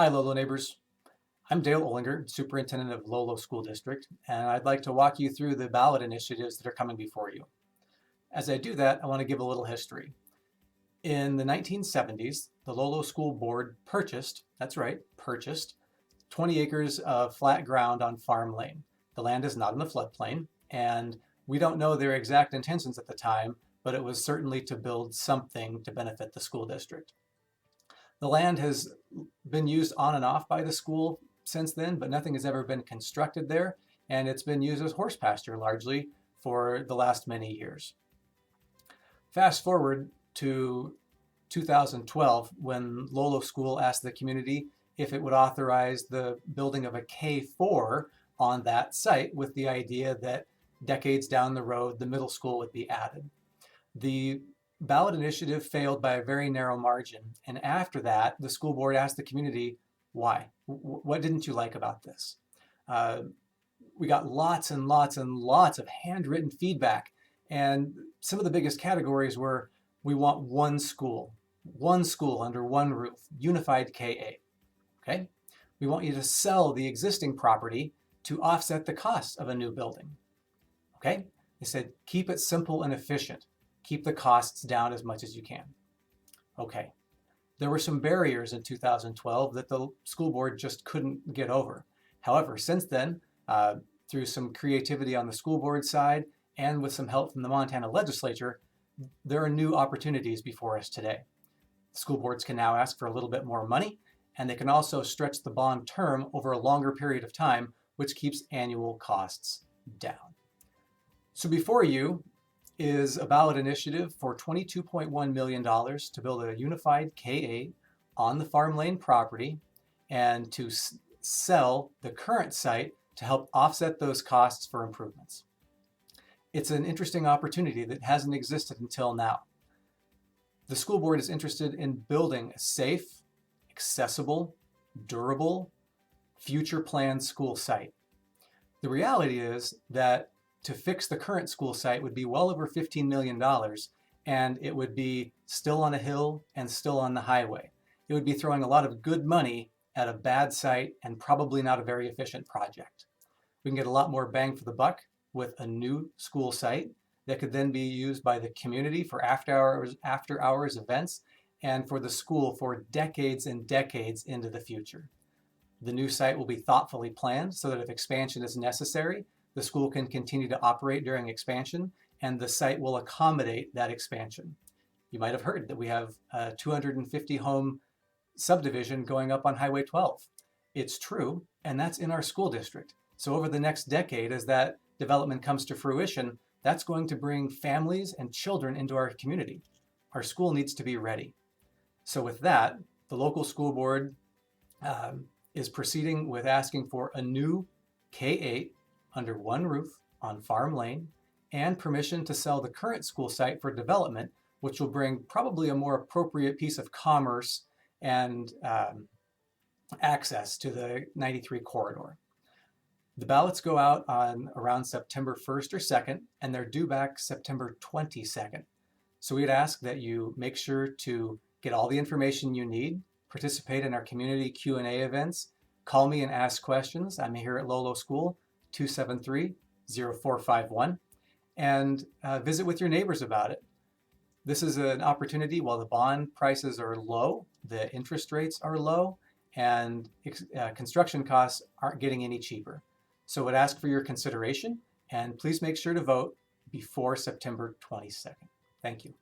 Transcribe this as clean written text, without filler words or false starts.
Hi, Lolo neighbors. I'm Dale Olinger, Superintendent of Lolo School District, and I'd like to walk you through the ballot initiatives that are coming before you. As I do that, I want to give a little history. In the 1970s, the Lolo School Board purchased, that's right, purchased 20 acres of flat ground on Farm Lane. The land is not in the floodplain, and we don't know their exact intentions at the time, but it was certainly to build something to benefit the school district. The land has been used on and off by the school since then, but nothing has ever been constructed there, and it's been used as horse pasture largely for the last many years. Fast forward to 2012, when Lolo School asked the community if it would authorize the building of a K4 on that site, with the idea that decades down the road, the middle school would be added. The ballot initiative failed by a very narrow margin. And after that, the school board asked the community, why? What didn't you like about this? We got lots and lots and lots of handwritten feedback. And some of the biggest categories were, we want one school under one roof, unified KA. Okay? We want you to sell the existing property to offset the cost of a new building. Okay? They said, keep it simple and efficient. Keep the costs down as much as you can. Okay. There were some barriers in 2012 that the school board just couldn't get over. However, since then, through some creativity on the school board side and with some help from the Montana legislature, there are new opportunities before us today. School boards can now ask for a little bit more money, and they can also stretch the bond term over a longer period of time, which keeps annual costs down. So before you is a ballot initiative for $22.1 million to build a unified KA on the Farm Lane property and to sell the current site to help offset those costs for improvements. It's an interesting opportunity that hasn't existed until now. The school board is interested in building a safe, accessible, durable, future planned school site. The reality is that to fix the current school site would be well over $15 million, and it would be still on a hill and still on the highway. It would be throwing a lot of good money at a bad site and probably not a very efficient project. We can get a lot more bang for the buck with a new school site that could then be used by the community for after hours events and for the school for decades and decades into the future. The new site will be thoughtfully planned so that if expansion is necessary, the school can continue to operate during expansion, and the site will accommodate that expansion. You might have heard that we have a 250 home subdivision going up on Highway 12. It's true, and that's in our school district. So over the next decade, as that development comes to fruition, that's going to bring families and children into our community. Our school needs to be ready. So with that, the local school board is proceeding with asking for a new K-8 under one roof on Farm Lane and permission to sell the current school site for development, which will bring probably a more appropriate piece of commerce and access to the 93 corridor. The ballots go out on around September 1st or 2nd, and they're due back September 22nd. So we'd ask that you make sure to get all the information you need, participate in our community Q&A events, call me and ask questions. I'm here at Lolo School, 273-0451, and visit with your neighbors about it. This is an opportunity while the bond prices are low, the interest rates are low, and construction costs aren't getting any cheaper. So I would ask for your consideration, and please make sure to vote before September 22nd. Thank you.